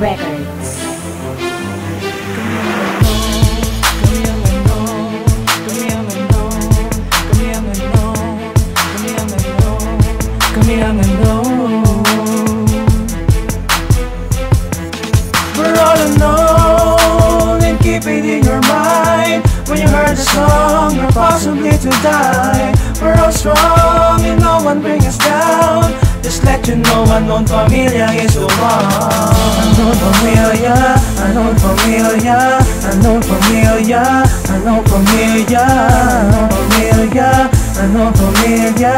Records. We're all alone and keep it in your mind. When you heard the song, we're possibly to die. We're all strong and no one bring us down. Just let you know, Unknown Familia is the one. Unknown Familia, Unknown Familia, Unknown Familia, Unknown Familia, Unknown Familia, Unknown Familia.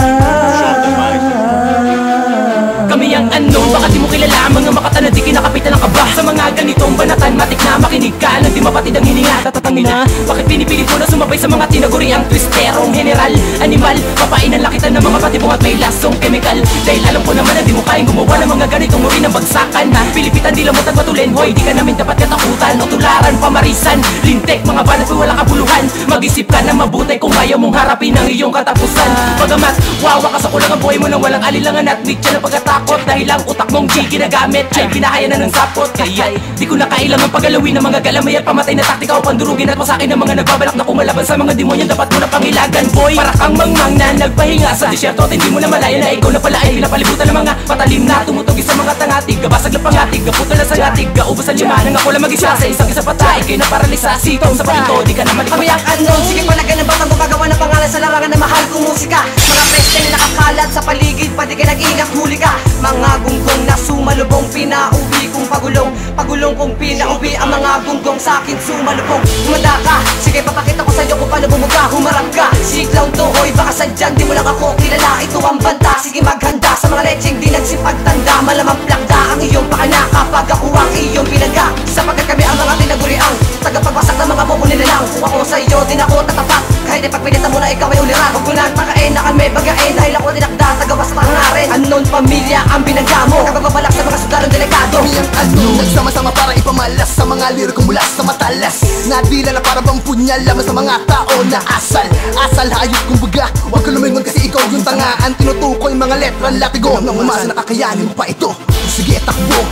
Kami ang unknown, baka di mo kilala mga makata na di kinakapitan ng kaba. Sa mga ganitong banatan, matik na makinig ka nang di mapatid ang hininga. Tatatangin na, bakit pinipilit mo na sumabay sa mga tinaguri ang twisterong general, animal, papainan lakitan ng mga patibong at may lasong chemical. Dahil alam ko naman na di mo kayang gumawa ng mga ganitong uri ng bagsakan. Pilipitan di lamot at matulin, hoy, di ka namin dapat katakutan o tularan, pamarisan, lintek, mga banat may walang kabuluhan. Mag-isip ka na mabuti kung ayaw mong harapin ang iyong katapusan. Pagamat, wawa ka sa kulang ang buhay mo nang walang alilangan at need siya ng pagkatakot. Dahil ang utak mong di ginagamit ay pinahaya na ng sapot. Kaya di ko na kailangan pagalawin ng mga galamay at pamatay na taktika o pandurugin at masakin ng mga nagbabalak na kumalaban sa mga demonyo. Dapat mo na pangilagan, boy. Para kang mangmang na nagpahinga sa disyerto at hindi mo na malaya na ikaw na pala ay pinapalibutan ng mga patalim na tumutugis sa mga tangatig. Gabasag na pangatig, gaputo na sa ngatig, gaubos ang lima nang ako lang mag-isa sa isang isa patay. Kayo na paralisa, sitong sa palito, di ka na malipat. Kami ang unknown, sige palagan ng batang gumagawa ng pangalan sa larangan na mahal kong musika. Mga peste na nakakalat sa paligid, pati ka nag-ingat, huli ka. Mga gunggong na sumalubong, pinauwi kong pagulong. Pagulong kong pinauwi ang mga gunggong sa akin sumalubong. Humanda ka, sige papakita ko sa'yo kung paano bumuga. Humarap ka, siglaw to, hoy baka sadyan di mo lang ako kilala. Ito ang banta, sige maghanda sa mga lecheng di nagsipagtanda. Malamang plakda ang iyong pakana kapag ako ang iyong pinaga. Sapagkat kami ang mga tinaguriang tagapagwasak ng mga bobo nila lang. Kung ako sa'yo din ako tatapat, kahit ipagpilitan mo na ikaw ay ulira. Huwag mo na pakain na kami bagain, dahil ako dinakda tagawas sa pangarin. Unknown Familia ang binangga mo, kapagbabalak sa mga sundalong delikado. Kami ang unknown, nagsama-sama para ipamalas sa mga liriko mula sa matalas. Nadila na para bang punyal laman sa mga tao na asal. Asal hayop kumbaga, huwag ka lumingon kasi ikaw yung tangaan. Tinutukoy mga letrang latigo, nang umasa na kakayanin mo pa ito. Sige takbo,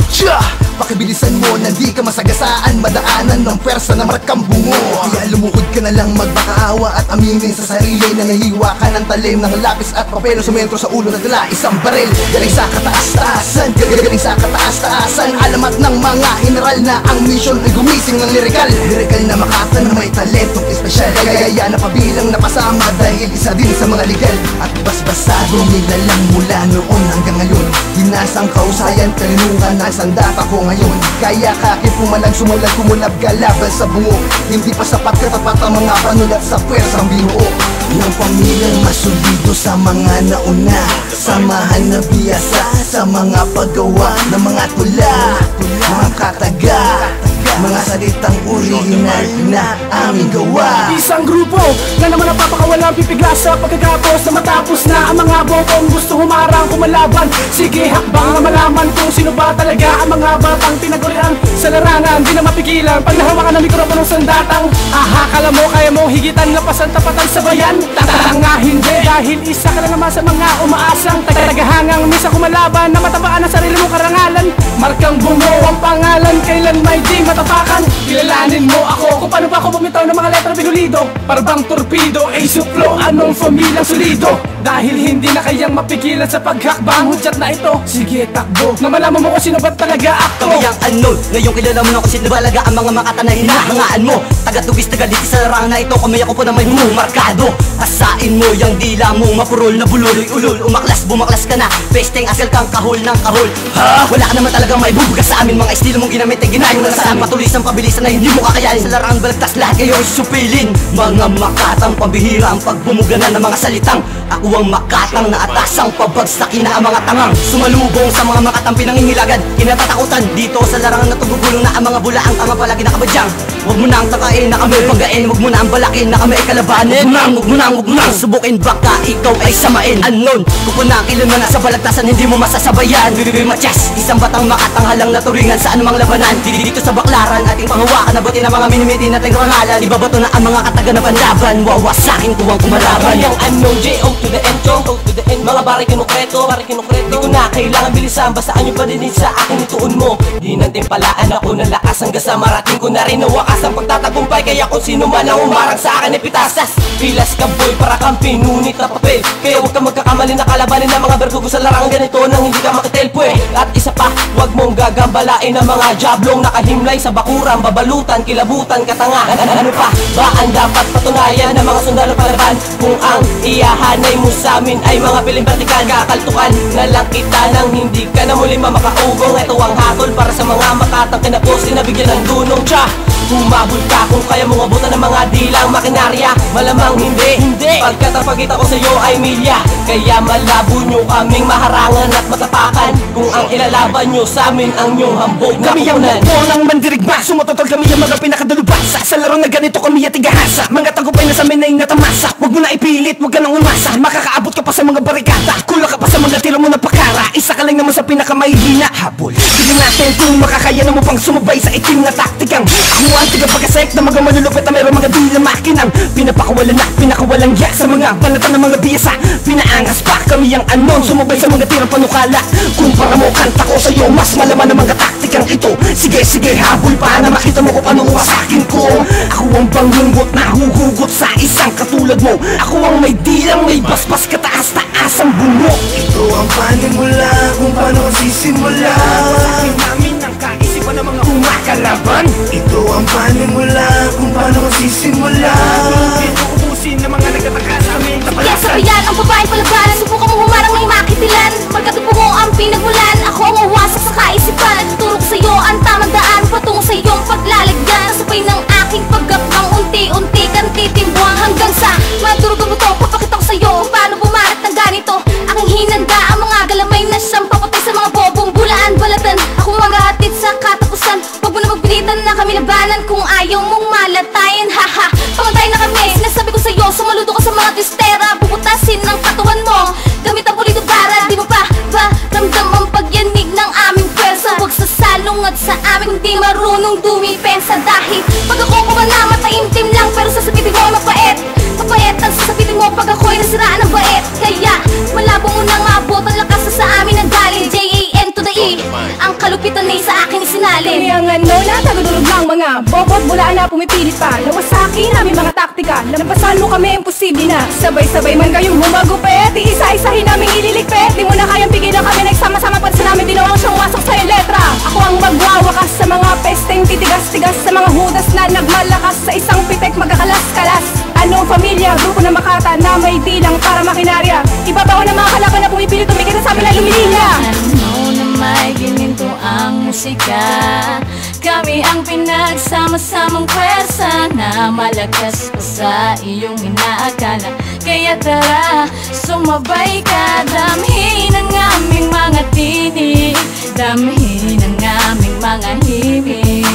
pakibilisan mo na di ka masagasaan. Madaanan ng pwersa na marakang bungo. Kaya lumuhod ka na lang magmakaawa at aminin sa sarili na nahiwa ka ng talim ng lapis at papel o sumentro sa ulo na dala isang baril. Galing sa kataas-taasan, galing sa kataas-taasan. Alamat ng mga general na ang mission ay gumising ng lirikal. Lirikal na makata na may talentong espesyal. Kaya na pabilang napasama dahil isa din sa mga legal. At basbasado nilalang mula noon hanggang ngayon. Hinasang kausayan, kalinuhan na sandata ko ngayon. Kaya kakip pumalang sumulat, kumulab galaban sa bungo. Hindi pa sapat katapat ang mga panulat sa pwersang binuo ng pamilyang masulido sa mga nauna. Samahan na biyasa sa mga paggawa ng mga tula, mga kataga, mga salitang original na aming gawa. Isang grupo na naman napapakawalang pipigla sa pagkagapos na matapos na ang mga bongkong gusto humarang kumalaban. Sige hakbang na malaman kung sino ba talaga ang mga batang tinagurian sa larangan. Di na mapigilan pag nahawakan ng mikroponong sandatang. Aha, kala mo kaya mong higitan na pasantapatan sa bayan? Tatanga hindi, dahil isa ka lang naman sa mga umaasang tagahangang misa kumalaban na matabaan ang sarili mong karangalan. Markang bungo ang pangalan, kailan may di matapakan. Kilalanin mo ako kung paano ba ako bumitaw ng mga letra binulido. Parang torpedo, ace of flow, anong pamilyang solido. Dahil hindi na kayang mapigilan sa paghakbang hudyat na ito. Sige takbo, na malaman mo kung sino ba talaga ako. Kami ang unknown, ngayong kilala mo na kung sino balaga ang mga makata na hinahangaan mo. Tagatugis, tagaliti sa larangan na ito, kami ako po na may markado. Asain mo yung dila mo, mapurol na buloy ulol. Umaklas, bumaklas ka na, pesteng asal kang kahol ng kahol. Ha? Wala ka naman talagang maibubugas sa amin. Mga estilo mong ginamit ay ginayo na saan. Patuloy sa pabilisan na hindi mo kakayanin. Sa larangan balagtas lahat kayo ay supilin. Mga makatang pambihira ang pagbumuga na ng mga salitang. Ako ang makatang na atasang pabagsakin na ang mga tangang. Sumalubong sa mga makatang pinangingilagad, kinatatakutan dito sa larangan na tugugulong na ang mga bulaang tama palagi nakabadyang. Huwag mo nang takain na kami pagain, huwag mo nang balakin na kami ay kalabanin. Huwag mo nang subukin, baka ikaw ay samain. Unknown, kukunang ilan mo na sa balagtasan, hindi mo masasabayan. Matyas, isang batang makatanghalang naturingan sa anumang labanan. Dito sa baklaran, ating panghawakan, abutin ang mga minimiti nating rangalan. Ibabato na ang mga kataga na panlaban, wawasakin kung ang kumalaban. Yung anong J.O. to the end, mga bari kinukreto. Di ko na kailangan bilisan, basta anyo pa din sa akin ituon mo. Di natin palaan ako ng lakas hanggang sa marating ko na rin ang wakas ang pagtatagumpay. Kaya kung sino man ang umarang sa akin ay pitasas. Pilas ka boy, para kang pinunit na papel. Kaya huwag kang magkakamali na kalabanin ng mga berdugo sa larangan ganito nang hindi ka makitelpwe. At isa pa, huwag mong gagambalain ang mga jablong nakahimlay sa bakuran, babalutan, kilabutan, katanga. Ano pa ba ang dapat patunayan ng mga sundalo palaban? Kung ang iyahanay mo sa amin ay mga piling batikan, kakaltukan na lang kita nang hindi ka na muli mamakaugong. Ito ang hatol para sa mga makatang kinapos, sinabigyan ng dunong tsa. Humabol ka kung kaya mong abutan ng mga dilang makinarya. Malamang hindi pagkat ang pagkita ko sa'yo ay milya. Kaya malabo nyo kaming maharangan at matapakan kung ang ilalaban nyo sa amin ang nyong hambog na Kami ang kunan. buo ng mandirigma, sumutotol kami ang mga pinakadalubasa. Sa laro na ganito kami at igahasa, mga tagumpay na sa amin ay natamasa. Huwag mo na ipilit, huwag ka nang umasa, makakaabot ka pa sa mga barikada, kulang ka pa sa mga tiro mo na pakara. Isa ka lang naman sa pinakamahihina, habol. Tignan natin kung makakaya na mo pang sumubay sa itim na taktikang. Ako ang tigapag-asek na mga malulupit na meron mga dila makinang pinapakawalan na, pinakawalang yak sa mga banatan ng mga biyasa. Pinaangas pa kami ang anon, sumubay sa mga tirang panukala. Kumpara mo kanta ko sa'yo, mas malaman ang mga taktikang ito. Sige, habol pa na makita mo kung paano uwasakin ko. Ako ang bangungot na huhugot sa isang katulad mo. Ako ang may dilang, may basbas kataas-taas ang bungo. Ito ang panimula kung paano sisimula. Akin namin ang kaisipan ng mga umakalaban. Ito ang panimula kung paano sisimula. Dito ubusin ng mga nagtataka sa amin. Kaya sabihan ang babaeng palabanan, subukan mo humarang may makitilan. Pagkatupo mo ang pinagmulan, ako ang mawasak sa kaisipan. Nagtuturo ko sa'yo ang tamang daan, patungo sa iyong paglalagyan. Kasabay ng aking paggapang unti-unti kang titimbuhan hanggang sa madurugong mo to. Papakita ko sa'yo kung paano bumarat ng ganito. Aking hinanda ang mga galamay na siyang papatay sa mga bobong bulaan balatan. Ako maghahatid sa katapusan, huwag mo na magpilitan na kami labanan. Kung ayaw mong malatayin, haha, pangantay na kami. Sinasabi ko sa'yo, sumaludo ka sa mga twistera. Puputasin ang katawan mo, gamit ang pulito para di mo pa ramdam ang pagyanig ng aming pwersa. Huwag sasalungat sa amin kung di marunong dumipensa. Dahil pag ako kumana, mataimtim lang, pero sasabitin mo mapait. Mapait ang sasabitin mo pag ako'y nasiraan ng bait. Kaya malabo mo nang abot ang lakas na sa amin ang galing. J-A-N to the E, ang kalupitan ay sa akin isinalin. Kami ang ano na tagadurog lang mga bobot bulaan na pumipilit pa. Lawas sa akin namin mga taktika, lampasan mo kami imposible na. Sabay-sabay man kayong humagupet, iisa-isahin namin ililigpit. Di mo na kayang pigilan kami, nagsama-sama pa sa namin. Dinawang siyang wasok sa'yo letra. Ako ang magwawakas sa mga pesteng titigas-tigas, sa mga hudas na nagmalakas. Sa isang pitek magkakalas-kalas. Anong pamilya, grupo na makata na may dilang para makinarya. Ibabaw ng mga kalaban na pumipilit, tumigil na sa amin na lumilila. Ano na may gininto ang musika, kami ang pinagsama-samang pwersa na malakas pa sa iyong inaakala. Kaya tara, sumabay ka, damhin ang aming mga tinig, damhin ang aming mga himig.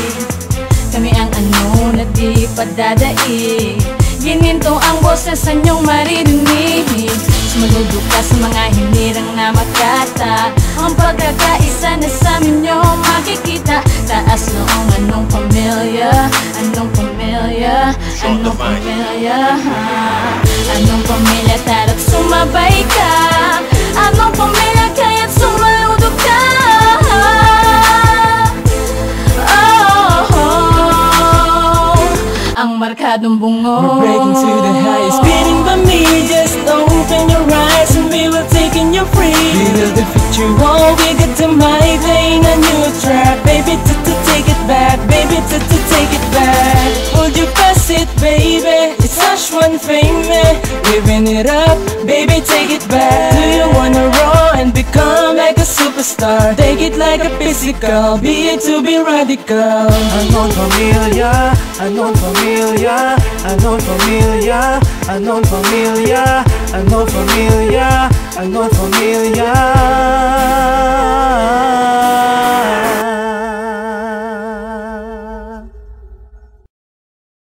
Kami ang ano na di padadaig, gininto ang boses sa inyong maririnig. Sumaludo ka sa mga hinirang na makata, ang pagkakaisa na sa amin nyo makikita. Taas noong anong pamilya, anong pamilya, anong pamilya, anong pamilya, tara't sumabay ka. Anong pamilya, kaya't sumaludo ka. Ang markadong bungo. We're breaking to the highest. Spinning by me, just open your eyes and we will take in your free. We will defeat you all, we got to my vein, a new track. Baby, to take it back, baby, to take it back. Hold you pass it, baby, it's such one fame, living it up, baby, take it back. Do you wanna roll and become like a superstar? Take it like a physical, be it to be radical. Unknown familia, unknown familia, unknown familia, unknown familia, unknown familia, unknown familia.